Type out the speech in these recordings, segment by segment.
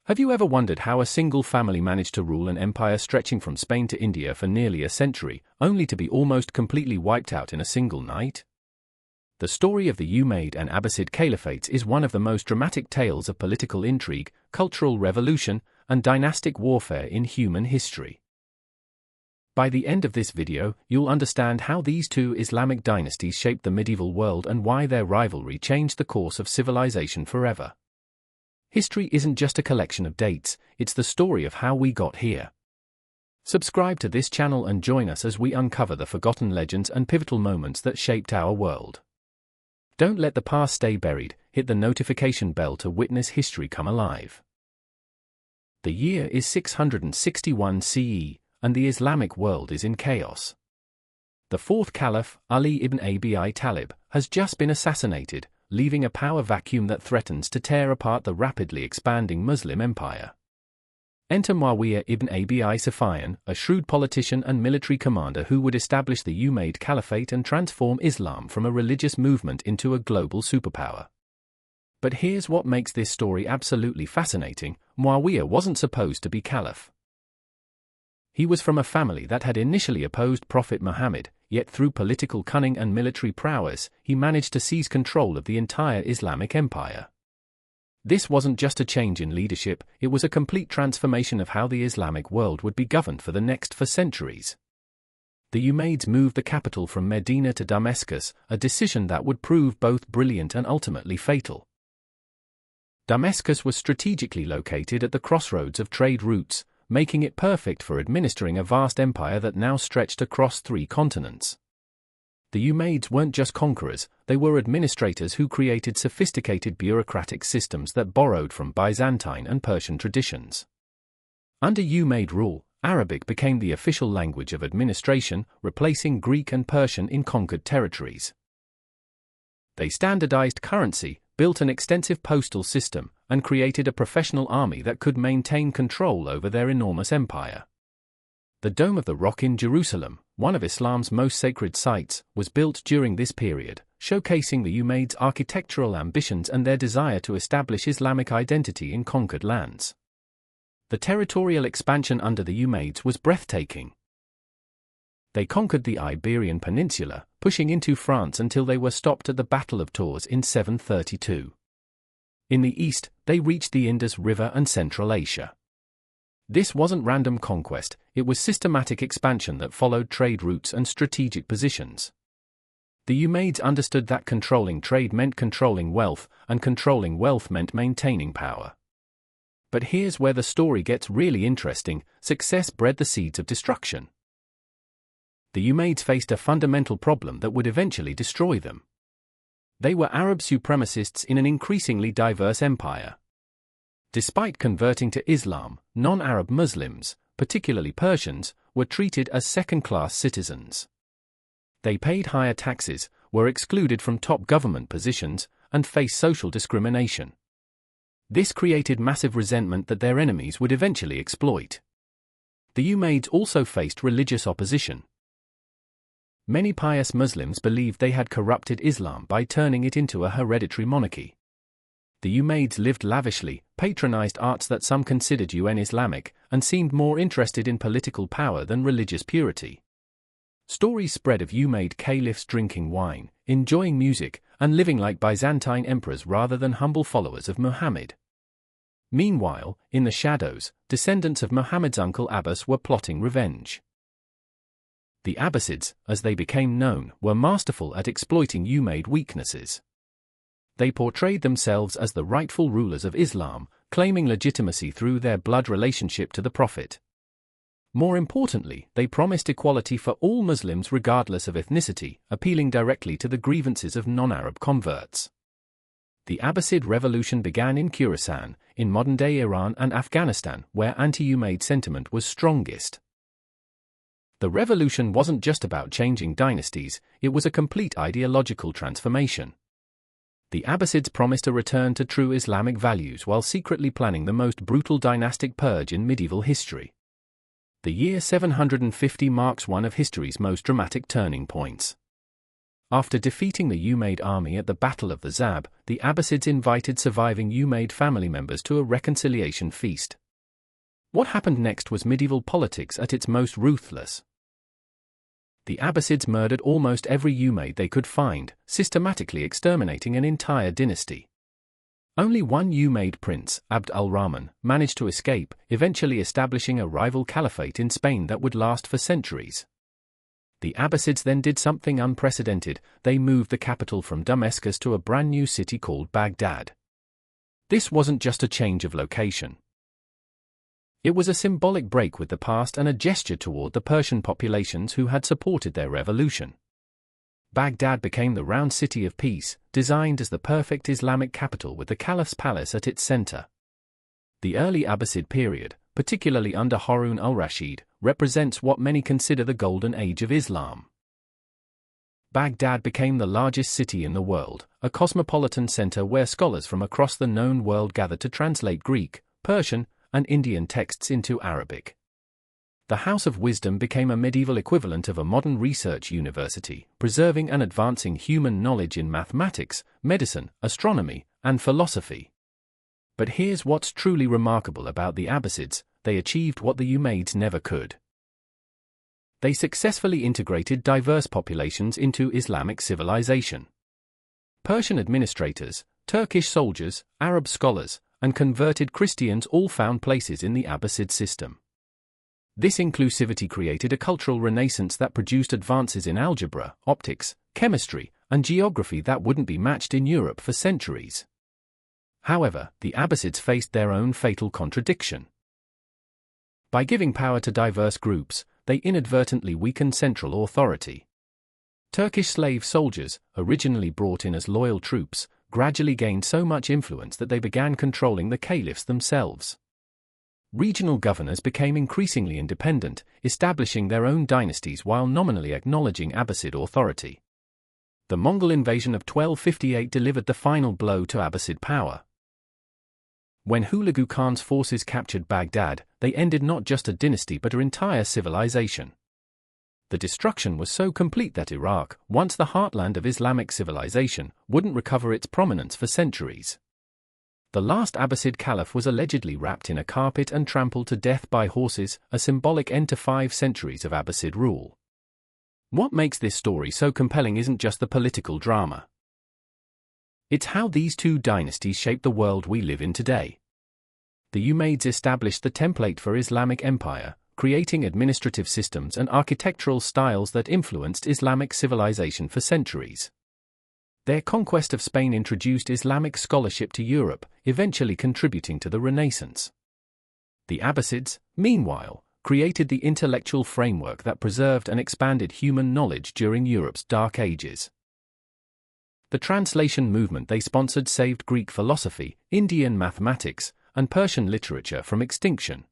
Have you ever wondered how a single family managed to rule an empire stretching from Spain to India for nearly a century, only to be almost completely wiped out in a single night? The story of the Umayyad and Abbasid Caliphates is one of the most dramatic tales of political intrigue, cultural revolution, and dynastic warfare in human history. By the end of this video, you'll understand how these two Islamic dynasties shaped the medieval world and why their rivalry changed the course of civilization forever. History isn't just a collection of dates, it's the story of how we got here. Subscribe to this channel and join us as we uncover the forgotten legends and pivotal moments that shaped our world. Don't let the past stay buried, hit the notification bell to witness history come alive. The year is 661 CE, and the Islamic world is in chaos. The fourth caliph, Ali ibn Abi Talib, has just been assassinated, leaving a power vacuum that threatens to tear apart the rapidly expanding Muslim empire. Enter Umayyad ibn Abi Sufyan, a shrewd politician and military commander who would establish the Umayyad Caliphate and transform Islam from a religious movement into a global superpower. But here's what makes this story absolutely fascinating: Muawiyah wasn't supposed to be caliph. He was from a family that had initially opposed Prophet Muhammad, yet through political cunning and military prowess, he managed to seize control of the entire Islamic empire. This wasn't just a change in leadership, it was a complete transformation of how the Islamic world would be governed for the next 4 centuries. The Umayyads moved the capital from Medina to Damascus, a decision that would prove both brilliant and ultimately fatal. Damascus was strategically located at the crossroads of trade routes, making it perfect for administering a vast empire that now stretched across 3 continents. The Umayyads weren't just conquerors, they were administrators who created sophisticated bureaucratic systems that borrowed from Byzantine and Persian traditions. Under Umayyad rule, Arabic became the official language of administration, replacing Greek and Persian in conquered territories. They standardized currency, built an extensive postal system, and created a professional army that could maintain control over their enormous empire. The Dome of the Rock in Jerusalem, one of Islam's most sacred sites, was built during this period, showcasing the Umayyads' architectural ambitions and their desire to establish Islamic identity in conquered lands. The territorial expansion under the Umayyads was breathtaking. They conquered the Iberian Peninsula, pushing into France until they were stopped at the Battle of Tours in 732. In the east, they reached the Indus River and Central Asia. This wasn't random conquest, it was systematic expansion that followed trade routes and strategic positions. The Umayyads understood that controlling trade meant controlling wealth, and controlling wealth meant maintaining power. But here's where the story gets really interesting: success bred the seeds of destruction. The Umayyads faced a fundamental problem that would eventually destroy them. They were Arab supremacists in an increasingly diverse empire. Despite converting to Islam, non-Arab Muslims, particularly Persians, were treated as second-class citizens. They paid higher taxes, were excluded from top government positions, and faced social discrimination. This created massive resentment that their enemies would eventually exploit. The Umayyads also faced religious opposition. Many pious Muslims believed they had corrupted Islam by turning it into a hereditary monarchy. The Umayyads lived lavishly, patronized arts that some considered un-Islamic, and seemed more interested in political power than religious purity. Stories spread of Umayyad caliphs drinking wine, enjoying music, and living like Byzantine emperors rather than humble followers of Muhammad. Meanwhile, in the shadows, descendants of Muhammad's uncle Abbas were plotting revenge. The Abbasids, as they became known, were masterful at exploiting Umayyad weaknesses. They portrayed themselves as the rightful rulers of Islam, claiming legitimacy through their blood relationship to the Prophet. More importantly, they promised equality for all Muslims regardless of ethnicity, appealing directly to the grievances of non-Arab converts. The Abbasid revolution began in Khorasan, in modern-day Iran and Afghanistan, where anti-Umayyad sentiment was strongest. The revolution wasn't just about changing dynasties, it was a complete ideological transformation. The Abbasids promised a return to true Islamic values while secretly planning the most brutal dynastic purge in medieval history. The year 750 marks one of history's most dramatic turning points. After defeating the Umayyad army at the Battle of the Zab, the Abbasids invited surviving Umayyad family members to a reconciliation feast. What happened next was medieval politics at its most ruthless. The Abbasids murdered almost every Umayyad they could find, systematically exterminating an entire dynasty. Only one Umayyad prince, Abd al-Rahman, managed to escape, eventually establishing a rival caliphate in Spain that would last for centuries. The Abbasids then did something unprecedented. They moved the capital from Damascus to a brand new city called Baghdad. This wasn't just a change of location. It was a symbolic break with the past and a gesture toward the Persian populations who had supported their revolution. Baghdad became the round city of peace, designed as the perfect Islamic capital with the caliph's palace at its center. The early Abbasid period, particularly under Harun al-Rashid, represents what many consider the golden age of Islam. Baghdad became the largest city in the world, a cosmopolitan center where scholars from across the known world gathered to translate Greek, Persian, and Indian texts into Arabic. The House of Wisdom became a medieval equivalent of a modern research university, preserving and advancing human knowledge in mathematics, medicine, astronomy, and philosophy. But here's what's truly remarkable about the Abbasids: they achieved what the Umayyads never could. They successfully integrated diverse populations into Islamic civilization. Persian administrators, Turkish soldiers, Arab scholars, and converted Christians all found places in the Abbasid system. This inclusivity created a cultural renaissance that produced advances in algebra, optics, chemistry, and geography that wouldn't be matched in Europe for centuries. However, the Abbasids faced their own fatal contradiction. By giving power to diverse groups, they inadvertently weakened central authority. Turkish slave soldiers, originally brought in as loyal troops, gradually gained so much influence that they began controlling the caliphs themselves. Regional governors became increasingly independent, establishing their own dynasties while nominally acknowledging Abbasid authority. The Mongol invasion of 1258 delivered the final blow to Abbasid power. When Hulagu Khan's forces captured Baghdad, they ended not just a dynasty but an entire civilization. The destruction was so complete that Iraq, once the heartland of Islamic civilization, wouldn't recover its prominence for centuries. The last Abbasid caliph was allegedly wrapped in a carpet and trampled to death by horses, a symbolic end to 5 centuries of Abbasid rule. What makes this story so compelling isn't just the political drama. It's how these two dynasties shaped the world we live in today. The Umayyads established the template for Islamic empire, creating administrative systems and architectural styles that influenced Islamic civilization for centuries. Their conquest of Spain introduced Islamic scholarship to Europe, eventually contributing to the Renaissance. The Abbasids, meanwhile, created the intellectual framework that preserved and expanded human knowledge during Europe's dark ages. The translation movement they sponsored saved Greek philosophy, Indian mathematics, and Persian literature from extinction.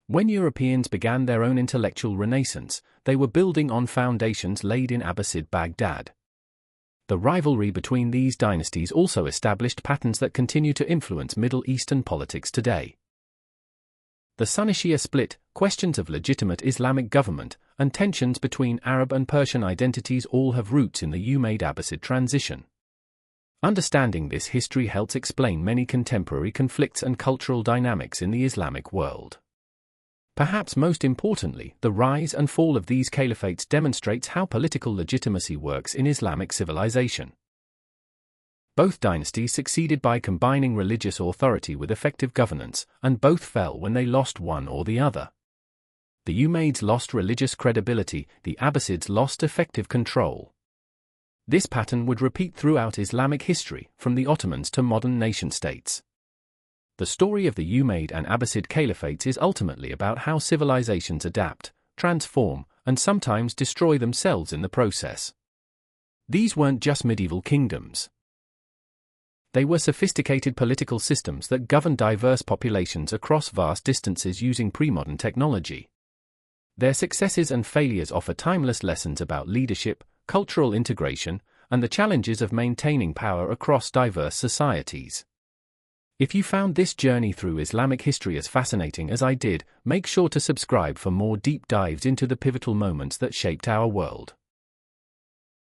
When Europeans began their own intellectual renaissance, they were building on foundations laid in Abbasid Baghdad. The rivalry between these dynasties also established patterns that continue to influence Middle Eastern politics today. The Sunni-Shia split, questions of legitimate Islamic government, and tensions between Arab and Persian identities all have roots in the Umayyad Abbasid transition. Understanding this history helps explain many contemporary conflicts and cultural dynamics in the Islamic world. Perhaps most importantly, the rise and fall of these caliphates demonstrates how political legitimacy works in Islamic civilization. Both dynasties succeeded by combining religious authority with effective governance, and both fell when they lost one or the other. The Umayyads lost religious credibility, the Abbasids lost effective control. This pattern would repeat throughout Islamic history, from the Ottomans to modern nation-states. The story of the Umayyad and Abbasid Caliphates is ultimately about how civilizations adapt, transform, and sometimes destroy themselves in the process. These weren't just medieval kingdoms. They were sophisticated political systems that governed diverse populations across vast distances using pre-modern technology. Their successes and failures offer timeless lessons about leadership, cultural integration, and the challenges of maintaining power across diverse societies. If you found this journey through Islamic history as fascinating as I did, make sure to subscribe for more deep dives into the pivotal moments that shaped our world.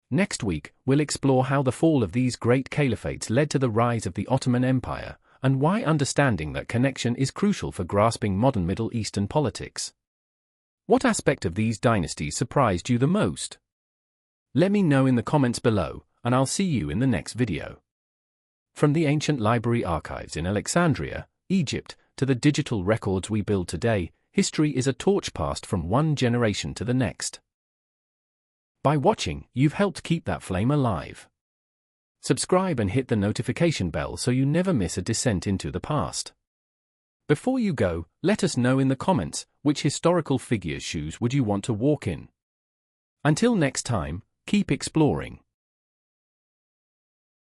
Next week, we'll explore how the fall of these great caliphates led to the rise of the Ottoman Empire, and why understanding that connection is crucial for grasping modern Middle Eastern politics. What aspect of these dynasties surprised you the most? Let me know in the comments below, and I'll see you in the next video. From the ancient library archives in Alexandria, Egypt, to the digital records we build today, history is a torch passed from one generation to the next. By watching, you've helped keep that flame alive. Subscribe and hit the notification bell so you never miss a descent into the past. Before you go, let us know in the comments, which historical figure's shoes would you want to walk in? Until next time, keep exploring.